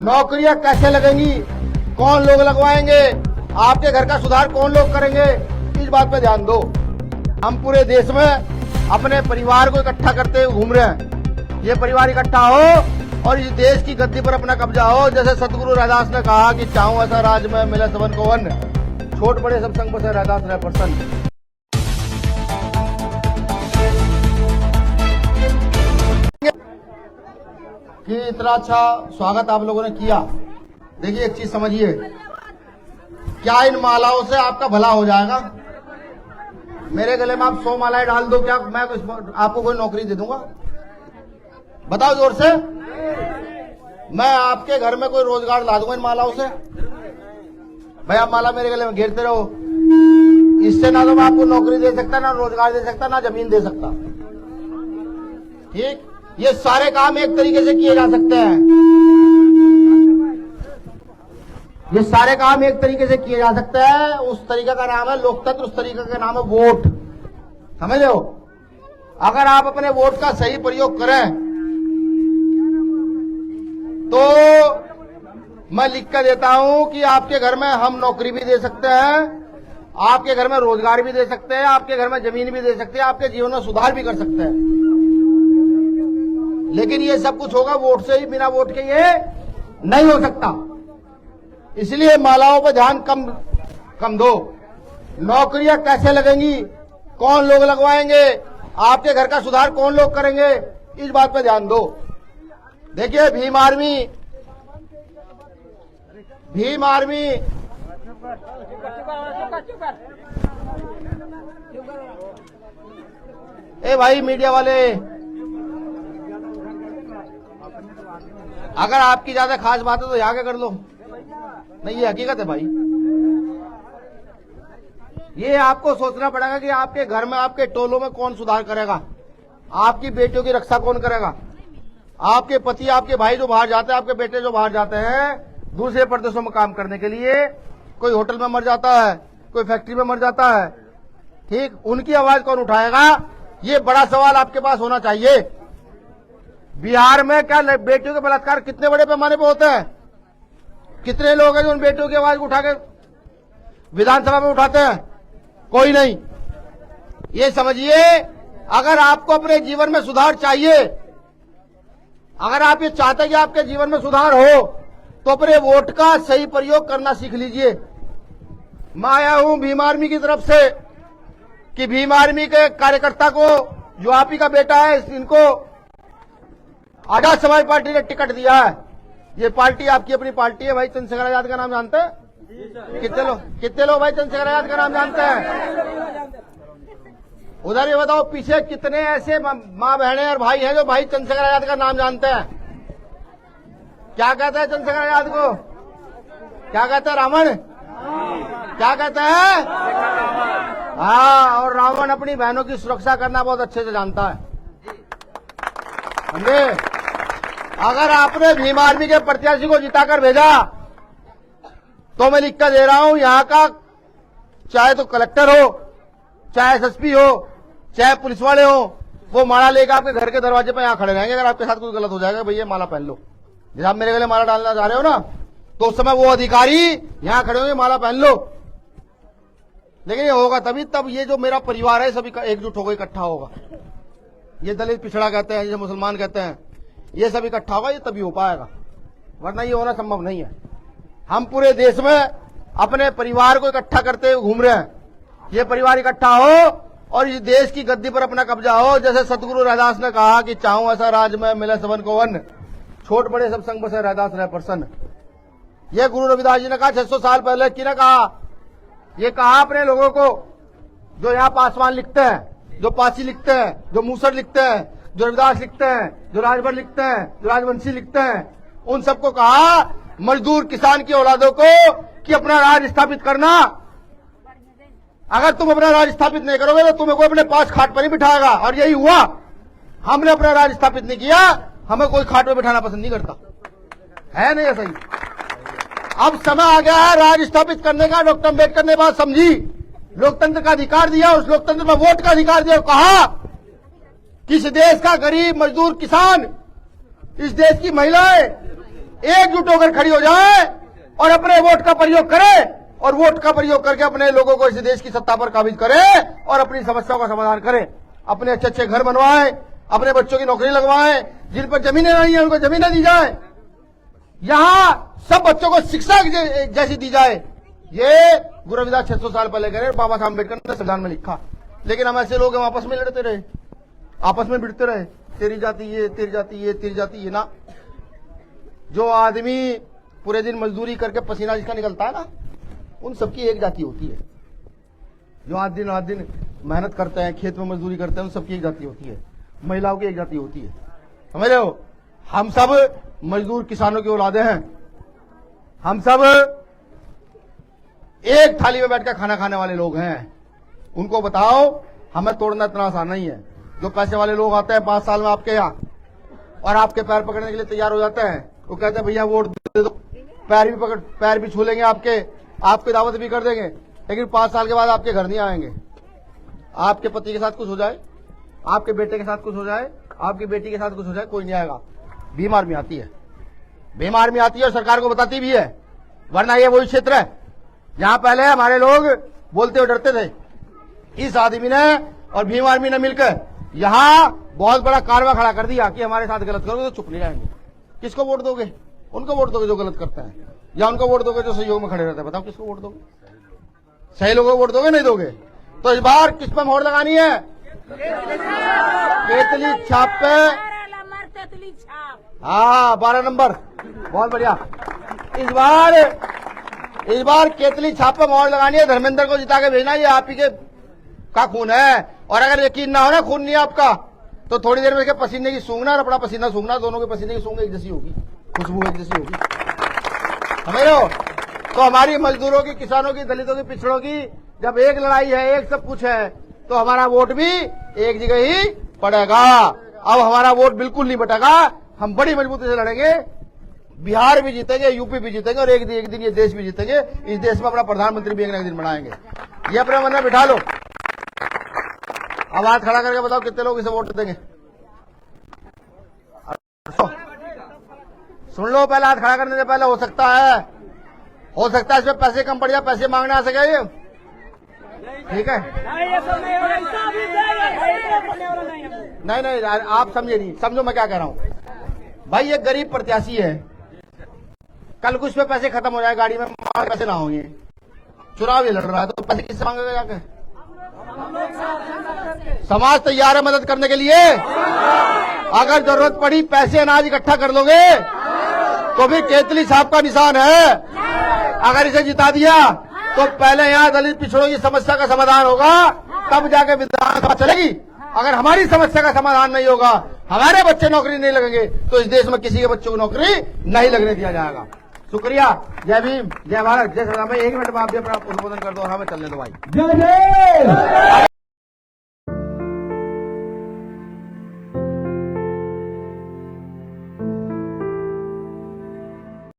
नौकरियां कैसे लगेंगी, कौन लोग लगवाएंगे, आपके घर का सुधार कौन लोग करेंगे, इस बात पे ध्यान दो। हम पूरे देश में अपने परिवार को इकट्ठा करते हुए घूम रहे हैं। ये परिवार इकट्ठा हो और इस देश की गद्दी पर अपना कब्जा हो। जैसे सतगुरु रैदास ने कहा कि चाहूं ऐसा राज में मिले सबन को वन, छोट बड़े सब संग बसे रैदास रहे प्रसन्न। कि इतना अच्छा स्वागत आप लोगों ने किया। देखिए एक चीज समझिए, क्या इन मालाओं से आपका भला हो जाएगा? मेरे गले में आप 100 मालाएं डाल दो, क्या मैं आपको कोई नौकरी दे दूंगा? बताओ जोर से। मैं आपके घर में कोई रोजगार ला दूंगा इन मालाओं से? भाई आप माला मेरे गले में घेरते रहो, इससे ना तो मैं आपको नौकरी दे सकता, ना रोजगार दे सकता, ना जमीन दे सकता। ठीक, ये सारे काम एक तरीके से किए जा सकते हैं। ये सारे काम एक तरीके से किए जा सकते हैं। उस तरीके का नाम है लोकतंत्र, उस तरीके का नाम है वोट। समझ लो, अगर आप अपने वोट का सही प्रयोग करें तो मैं लिख कर देता हूं कि आपके घर में हम नौकरी भी दे सकते हैं, आपके घर में रोजगार भी दे सकते हैं, आपके घर में जमीन भी दे सकते हैं, आपके जीवन में सुधार भी कर सकते हैं। लेकिन ये सब कुछ होगा वोट से ही, बिना वोट के ये नहीं हो सकता। इसलिए मालाओं पर ध्यान कम दो। नौकरियां कैसे लगेंगी, कौन लोग लगवाएंगे, आपके घर का सुधार कौन लोग करेंगे, इस बात पे ध्यान दो। देखिए भीम आर्मी ए भाई मीडिया वाले, अगर आपकी ज्यादा खास बात है तो यहाँ के कर लो, नहीं ये हकीकत है भाई। ये आपको सोचना पड़ेगा कि आपके घर में, आपके टोलों में कौन सुधार करेगा, आपकी बेटियों की रक्षा कौन करेगा, आपके पति, आपके भाई जो बाहर जाते हैं, आपके बेटे जो बाहर जाते हैं दूसरे प्रदेशों में काम करने के लिए, कोई होटल में मर जाता है, कोई फैक्ट्री में मर जाता है, ठीक, उनकी आवाज कौन उठाएगा? ये बड़ा सवाल आपके पास होना चाहिए। बिहार में क्या बेटियों के बलात्कार कितने बड़े पैमाने पर होते हैं? कितने लोग हैं जो उन बेटियों की आवाज उठा के विधानसभा में उठाते हैं? कोई नहीं। ये समझिए, अगर आपको अपने जीवन में सुधार चाहिए, अगर आप ये चाहते हैं कि आपके जीवन में सुधार हो, तो अपने वोट का सही प्रयोग करना सीख लीजिए। मैं आया हूं भीम आर्मी की तरफ से कि भीम आर्मी के कार्यकर्ता को, जो आप ही का बेटा है, इनको आजाद समाज पार्टी ने टिकट दिया है। ये पार्टी आपकी अपनी पार्टी है भाई। चंद्रशेखर आजाद का नाम जानते हैं? कितने लोग भाई चंद्रशेखर आजाद का नाम जानते हैं? उधर ये बताओ पीछे कितने ऐसे माँ बहनें और भाई हैं जो भाई चंद्रशेखर आजाद का नाम जानते हैं? क्या कहते हैं चंद्रशेखर आजाद को? क्या कहते हैं? रावण। क्या कहते हैं? हाँ, और रावण अपनी बहनों की सुरक्षा करना बहुत अच्छे से जानता है। समझे? अगर आपने भीम आर्मी के प्रत्याशी को जिताकर भेजा तो मैं लिखकर दे रहा हूं, यहां का चाहे तो कलेक्टर हो, चाहे एसएसपी हो, चाहे पुलिस वाले हो, वो माला लेकर आपके घर के दरवाजे पर यहां खड़े रहेंगे। अगर आपके साथ कुछ गलत हो जाएगा, भैया माला पहन लो, जब आप मेरे गले माला डालना चाह रहे हो ना, तो उस समय वो अधिकारी यहां खड़े होंगे, माला पहन लो। लेकिन ये होगा तभी, तब ये जो मेरा परिवार है सभी एकजुट होकर इकट्ठा होगा। ये दलित पिछड़ा कहते हैं, ये मुसलमान कहते हैं, ये सब इकट्ठा होगा, ये तभी हो पाएगा, वरना ये होना संभव नहीं है। हम पूरे देश में अपने परिवार को इकट्ठा करते हुए घूम रहे हैं। ये परिवार इकट्ठा हो और इस देश की गद्दी पर अपना कब्जा हो। जैसे सतगुरु रैदास ने कहा कि चाहूं ऐसा राज में मिले सबन को वन, छोट बड़े सब संग बसे रैदास रहे प्रसन्न। ये गुरु रविदास जी ने कहा 600 साल पहले। किने कहा? ये कहा अपने लोगों को, जो यहाँ पासवान लिखते हैं, जो पासी लिखते हैं, जो मूसर लिखते हैं, जो रविदास लिखते हैं, जो राजभर लिखते हैं, जो राजवंशी लिखते हैं, उन सबको कहा मजदूर किसान की औलादों को कि अपना राज स्थापित करना। अगर तुम अपना राज स्थापित नहीं करोगे तो तुम्हें कोई अपने पास खाट पर ही बिठाएगा। और यही हुआ। हमने अपना राज स्थापित नहीं किया, हमें कोई खाट पर बिठाना पसंद नहीं करता है। नहीं ऐसा ही। अब समय आ गया है राज स्थापित करने का। डॉक्टर अम्बेडकर ने बात समझी, लोकतंत्र का अधिकार दिया, उस लोकतंत्र में वोट का अधिकार दिया। कहा कि इस देश का गरीब मजदूर किसान, इस देश की महिलाएं एकजुट होकर खड़ी हो जाए और अपने वोट का प्रयोग करे और वोट का प्रयोग करके अपने लोगों को इस देश की सत्ता पर काबिज करे और अपनी समस्याओं का समाधान करे। अपने अच्छे अच्छे घर बनवाएं, अपने बच्चों की नौकरी लगवाएं, जिन पर जमीनें नहीं है उनको जमीनें दी जाए, यहां सब बच्चों को शिक्षा जैसी दी जाए। ये गुरु रविदास 600 साल पहले करे, बाबा साहब अम्बेडकर ने संविधान में लिखा। लेकिन हम ऐसे लोग हम आपस में लड़ते रहे, आपस में भिड़ते रहे, तेरी जाति ये, तेरी जाति ये, तेरी जाति ये ना। जो आदमी पूरे दिन मजदूरी करके पसीना जिसका निकलता है ना, उन सबकी एक जाति होती है। जो आठ दिन मेहनत करते हैं, खेत में मजदूरी करते हैं, उन सबकी एक जाति होती है। महिलाओं की एक जाति होती है। समझ रहे हो? हम सब मजदूर किसानों की औलादे हैं। हम सब एक थाली में बैठकर खाना खाने वाले लोग हैं। उनको बताओ हमें तोड़ना इतना आसान नहीं है। जो पैसे वाले लोग आते हैं 5 साल में आपके यहाँ और आपके पैर पकड़ने के लिए तैयार हो जाते हैं, वो कहते हैं भैया वोट दे दो, पैर भी छू लेंगे आपकी दावत भी कर देंगे, लेकिन 5 साल के बाद आपके घर नहीं आएंगे। आपके पति के साथ कुछ हो जाए, आपके बेटे के साथ कुछ हो जाए, आपकी बेटी के साथ कुछ हो जाए, कोई नहीं आएगा। भीम आर्मी आती है, भीम आर्मी आती है और सरकार को बताती भी है। वरना ये वही क्षेत्र है जहां पहले हमारे लोग बोलते हुए डरते थे। इस आदमी ने और भीम आर्मी ने मिलकर यहां बहुत बड़ा कारवा खड़ा कर दिया कि हमारे साथ गलत करोगे तो चुप नहीं रहेंगे। किसको वोट दोगे? उनको वोट दोगे जो गलत करते हैं, या उनको वोट दोगे जो सहयोग में खड़े रहते हैं? बताओ किसको वोट दोगे? सही लोगों को वोट दोगे, नहीं दोगे? तो इस बार किस पर मोहर लगानी है? केतली छाप पे। हाँ, 12 नंबर, बहुत बढ़िया। इस बार केतली छाप पे मोहर लगानी है। धर्मेंद्र को जिता के भेजना, ये आप ही के का खून है। और अगर यकीन ना हो ना खून नहीं है आपका, तो थोड़ी देर में इसके पसीने की सूंघना और अपना पसीना सूंघना, दोनों के पसीने की सूंघ एक जैसी होगी, खुशबू एक जैसी होगी। समझ रहे हो? तो हमारी मजदूरों की, किसानों की, दलितों की, पिछड़ों की जब एक लड़ाई है, एक सब कुछ है, तो हमारा वोट भी एक जगह ही पड़ेगा। अब हमारा वोट बिल्कुल नहीं बटेगा। हम बड़ी मजबूती से लड़ेंगे। बिहार भी जीतेंगे, यूपी भी जीतेंगे और एक दिन ये देश भी जीतेंगे। इस देश में अपना प्रधानमंत्री भी एक दिन बनाएंगे। ये अपने मन में बिठा लो। अब हाथ खड़ा करके बताओ कितने लोग इसे वोट देंगे? सुन लो, पहले हाथ खड़ा करने से पहले हो सकता है इसमें पैसे कम पड़ जाए, पैसे मांगने आ सके। ये ठीक है? नहीं, आप समझे नहीं। समझो मैं क्या कह रहा हूं। भाई ये गरीब प्रत्याशी है, कल कुछ पे पैसे खत्म हो जाए, गाड़ी में पैसे ना होंगे, चुनाव ये लड़ रहा है, तो पैसे किससे मांगेगा जाके? समाज तैयार है मदद करने के लिए। अगर जरूरत पड़ी पैसे अनाज इकट्ठा कर लोगे तो भी केतली छाप का निशान है। अगर इसे जिता दिया तो पहले यहाँ दलित पिछड़ों की समस्या का समाधान होगा, तब जाके विधानसभा चलेगी। अगर हमारी समस्या का समाधान नहीं होगा, हमारे बच्चे नौकरी नहीं लगेंगे, तो इस देश में किसी के बच्चों को नौकरी नहीं लगने दिया जाएगा। शुक्रिया। जय भीम, जय भारत, जय श्री राम। 1 मिनट में आप भी अपना उद्बोधन कर दो और हमें चलने दो भाई। जय जय।